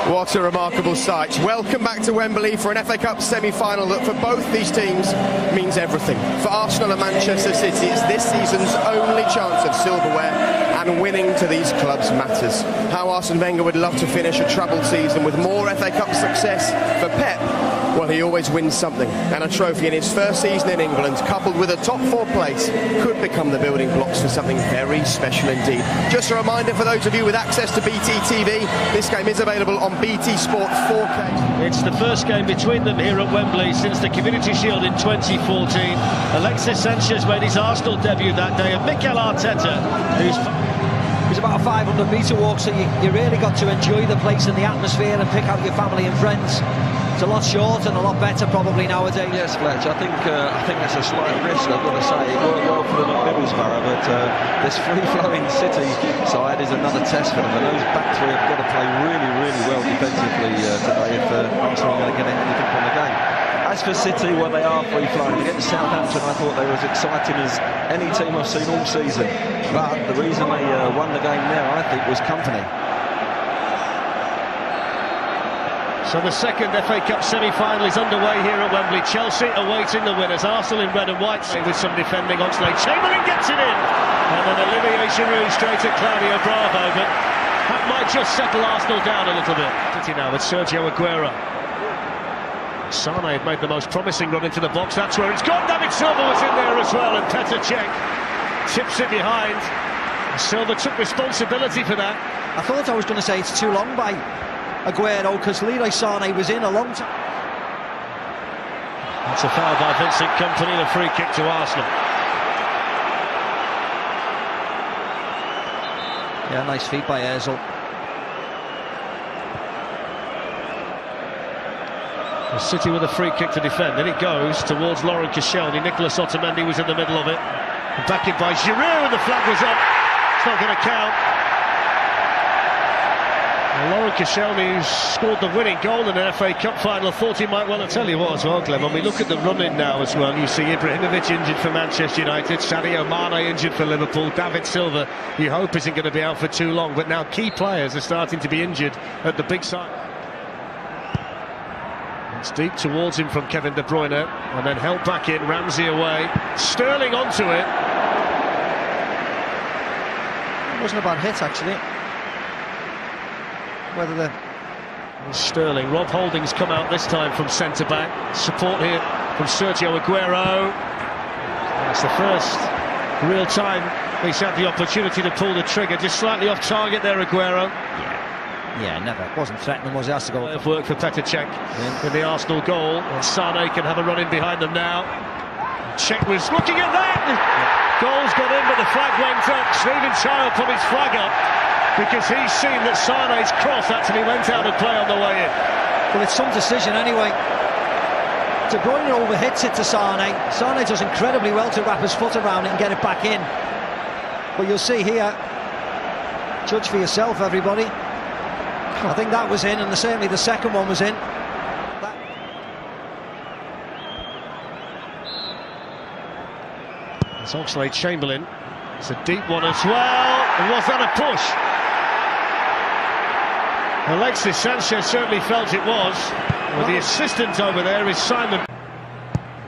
What a remarkable sight. Welcome back to Wembley for an FA Cup semi-final that for both these teams means everything. For Arsenal and Manchester City, it's this season's only chance of silverware, and winning to these clubs matters. How Arsene Wenger would love to finish a troubled season with more FA Cup success. For Pep, well, he always wins something, and a trophy in his first season in England, coupled with a top 4 place, could become the building blocks for something very special indeed. Just a reminder for those of you with access to BT TV, this game is available on BT Sport 4K. It's the first game between them here at Wembley since the Community Shield in 2014. Alexis Sanchez made his Arsenal debut that day, and Mikel Arteta, who's... It's about a 500-metre walk, so you really got to enjoy the place and the atmosphere and pick out your family and friends. It's a lot shorter and a lot better probably nowadays. Yes, Fletch, I think that's a slight risk, I've got to say. It worked well for them at Middlesbrough, but this free-flowing City side is another test for them, and those back three have got to play really, really well defensively today if Arsenal are going to get anything from the game. As for City, well, they are free-flowing. Against Southampton, I thought they were as exciting as any team I've seen all season. But the reason they won the game there, I think, was company. So the second FA Cup semi-final is underway here at Wembley. Chelsea awaiting the winners. Arsenal in red and white with some defending. Oxlade-Chamberlain gets it in. And then Olivier Giroud straight at Claudio Bravo. But that might just settle Arsenal down a little bit. City now with Sergio Aguero. Sane had made the most promising run into the box. That's where it's gone. David Silva was in there as well. And Petr Cech tips it behind. Silva took responsibility for that. I thought I was going to say it's too long by Aguero, because Leroy Sane was in a long time. That's a foul by Vincent Kompany and a free kick to Arsenal. Yeah, nice feet by Ozil. City with a free kick to defend, then it goes towards Laurent Koscielny. Nicolas Otamendi was in the middle of it. Back in by Giroud, and the flag was up. It's not going to count. Laurent Koscielny, who's scored the winning goal in an FA Cup final, thought he might well. I'll tell you what as well, Glenn, when we look at the run-in now as well, you see Ibrahimovic injured for Manchester United, Sadio Mane injured for Liverpool, David Silva, you hope isn't going to be out for too long, but now key players are starting to be injured at the big side. It's deep towards him from Kevin De Bruyne, and then held back in, Ramsey away, Sterling onto it. It wasn't a bad hit, actually. Whether the... Sterling, Rob Holding's come out this time from centre-back. Support here from Sergio Aguero. That's the first real time he's had the opportunity to pull the trigger. Just slightly off target there, Aguero. Yeah, never. Wasn't threatening, was he? Has to go. Of work for Petr Cech in the Arsenal goal. And Sane can have a run in behind them now. Cech was looking at that. Goal's got in, but the flag went up. Stephen Child put his flag up because he's seen that Sane's cross actually went out of play on the way in. Well, it's some decision anyway. De Bruyne overhits it to Sane. Sane does incredibly well to wrap his foot around it and get it back in. But you'll see here, judge for yourself, everybody. I think that was in, and certainly the second one was in. It's Oxlade-Chamberlain. It's a deep one as well. And was that a push? Alexis Sanchez certainly felt it was. Well, the assistant over there is Simon.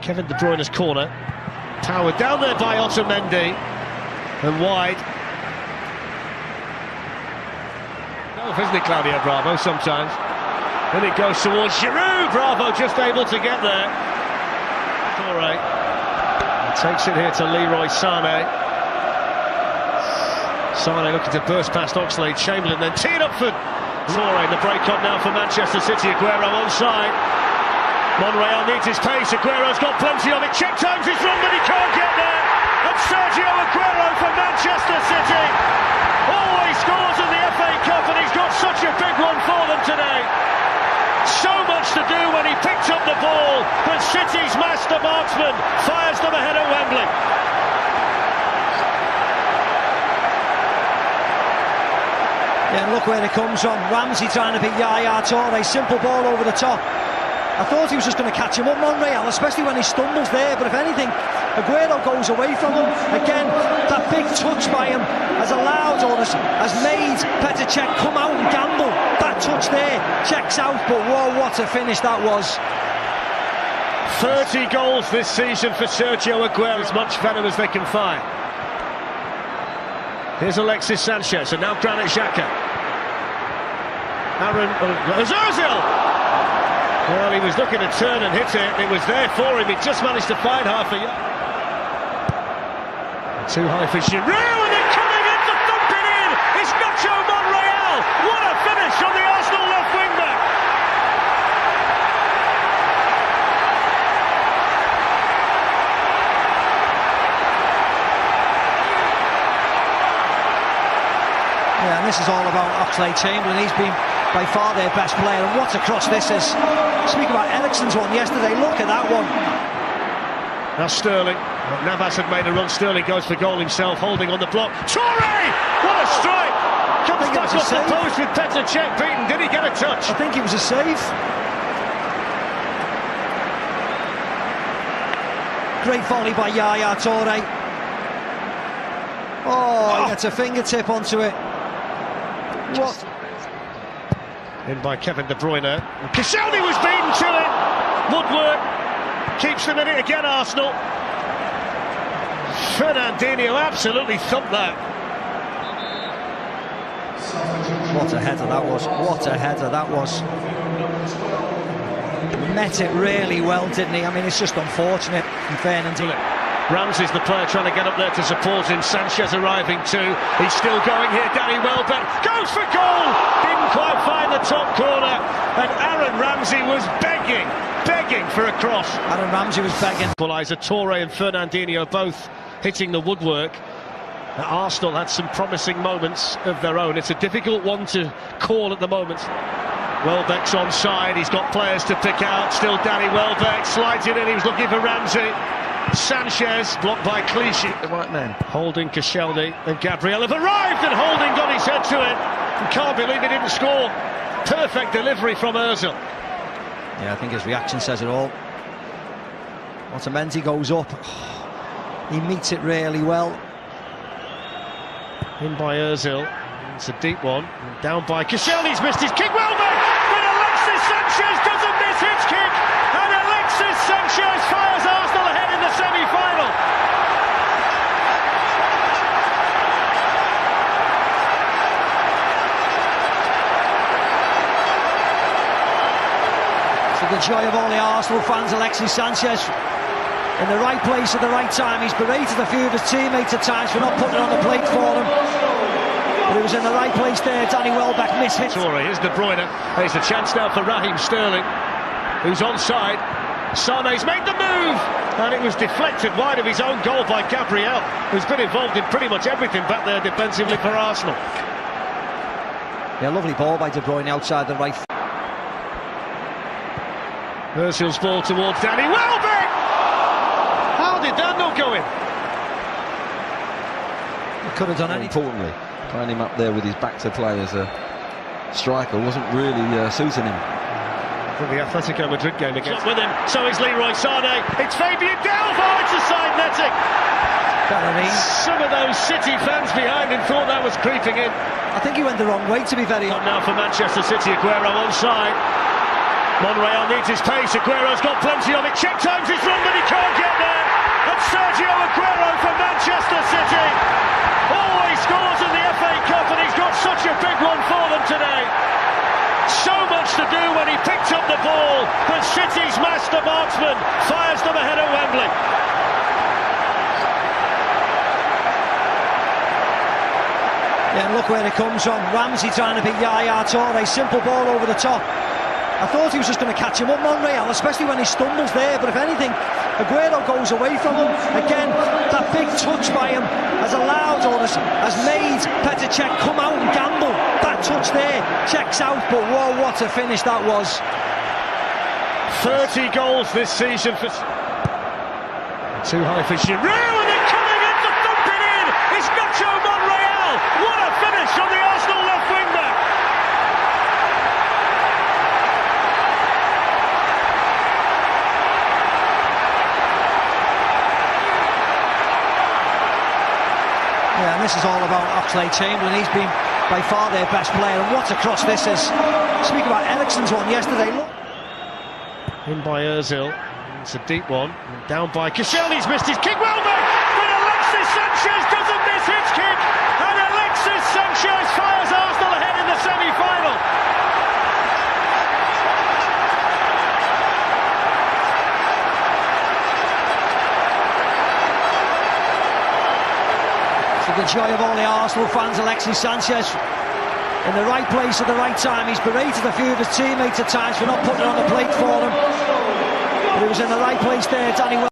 Kevin De Bruyne's corner. Powered down there by Otamendi. And wide. Isn't it, Claudio Bravo, sometimes? Then it goes towards Giroud. Bravo just able to get there. Torre takes it here to Leroy Sane. Sane looking to burst past Oxlade-Chamberlain, then teed up for Torre. The break on now for Manchester City. Aguero onside. Monreal needs his pace. Aguero's got plenty of it. Check times his run, but he can't get there. And Sergio Aguero for Manchester City. Always scores in the FA Cup, and he's got such a big one for them today. So much to do when he picked up the ball, but City's master marksman fires them ahead at Wembley. Yeah, look where it comes from. Ramsey trying to beat Yaya Toure. Simple ball over the top. I thought he was just going to catch him up, Monreal, especially when he stumbles there, but if anything, Aguero goes away from him. Again, that big touch by him has allowed, or has made Petr Cech come out and gamble. That touch there checks out, but whoa, what a finish that was. 30 goals this season for Sergio Aguero, as much venom as they can find. Here's Alexis Sanchez, and now Granit Xhaka. Ozil! Well, he was looking to turn and hit it, and it was there for him. He just managed to find half a yard. Too high for Giroud, and then coming in to thump it in! It's Nacho Monreal! What a finish on the Arsenal left wing back! Yeah, and this is all about Oxlade-Chamberlain. He's been by far their best player, and what a cross this is. Speak about Eriksen's one yesterday, look at that one. Now Sterling, Navas had made a run, Sterling goes for goal himself, holding on the block. Toure! What a strike! Comes back off the post with Petr Cech beaten. Did he get a touch? I think it was a save. Great volley by Yaya Toure. Oh, he gets a fingertip onto it. What? In by Kevin De Bruyne. Koscielny was beaten to it. Woodward keeps them in it again, Arsenal. Fernandinho absolutely thumped that. What a header that was. What a header that was. Met it really well, didn't he? I mean, it's just unfortunate from Fernandinho. Ramsey's the player trying to get up there to support him. Sanchez arriving too. He's still going here. Danny Welbeck goes for goal. Didn't quite find the top corner. And Aaron Ramsey was begging for a cross. Aaron Ramsey was begging. Equaliser, Toure and Fernandinho both hitting the woodwork. Arsenal had some promising moments of their own. It's a difficult one to call at the moment. Welbeck's onside. He's got players to pick out. Still Danny Welbeck slides it in. He was looking for Ramsey. Sanchez blocked by Clichy. The right man. Holding, Koscielny and Gabriel have arrived, and Holding got his head to it. And can't believe he didn't score. Perfect delivery from Ozil. Yeah, I think his reaction says it all. Otamendi goes up. He meets it really well. In by Ozil. It's a deep one. Down by Koscielny's missed his kick. Welbeck! But Alexis Sanchez doesn't miss his kick. And Alexis Sanchez fires Arsenal ahead in the semi-final. So the joy of all the Arsenal fans, Alexis Sanchez in the right place at the right time. He's berated a few of his teammates at times for not putting it on the plate for them. But he was in the right place there. Danny Welbeck mishit. Toure, here's De Bruyne. There's a chance now for Raheem Sterling, who's onside. Sané's made the move, and it was deflected wide of his own goal by Gabriel, who's been involved in pretty much everything back there defensively for Arsenal. Yeah, lovely ball by De Bruyne outside the right. Ozil's ball towards Danny Welbeck. How did that not go in? He could have done anything. Importantly, playing him up there with his back to play as a striker wasn't really suiting him. For the Atletico Madrid game against with him, so is Leroy Sané. It's Fabian Delph. Oh, it's a side netting. Some of those City fans behind him thought that was creeping in. I think he went the wrong way, to be very honest. Now for Manchester City, Aguero onside. Monreal needs his pace. Aguero's got plenty of it. Check times his run, but he can't get there. And Sergio Aguero for Manchester City always scores in the FA Cup, and he's got such a big one for them today. So much to do when he picked up the ball, but City's master marksman fires them ahead at Wembley. Yeah, and look where it comes from. Ramsey trying to beat Yaya Toure. Simple ball over the top. I thought he was just going to catch him up, Monreal, especially when he stumbles there, but if anything, Aguero goes away from him. Again, that big touch by him has allowed, or has made Petr Cech come out and gamble. That touch there checks out, but whoa, what a finish that was. 30 goals this season for... Too high for Giroud, and then coming in to thump it in! It's Nacho Monreal! What a finish on the Arsenal left wing back! and this is all about Oxlade-Chamberlain. He's been by far their best player, and what a cross this is. Speak about Eriksen's one yesterday. Look. In by Ozil. It's a deep one. Down by Koscielny's missed his kick. Well done! But Alexis Sanchez doesn't miss his kick, and Alexis Sanchez fires Arsenal ahead in the semi-final. To the joy of all the Arsenal fans, Alexis Sanchez in the right place at the right time. He's berated a few of his teammates at times for not putting it on the plate for them, but he was in the right place there, Danny.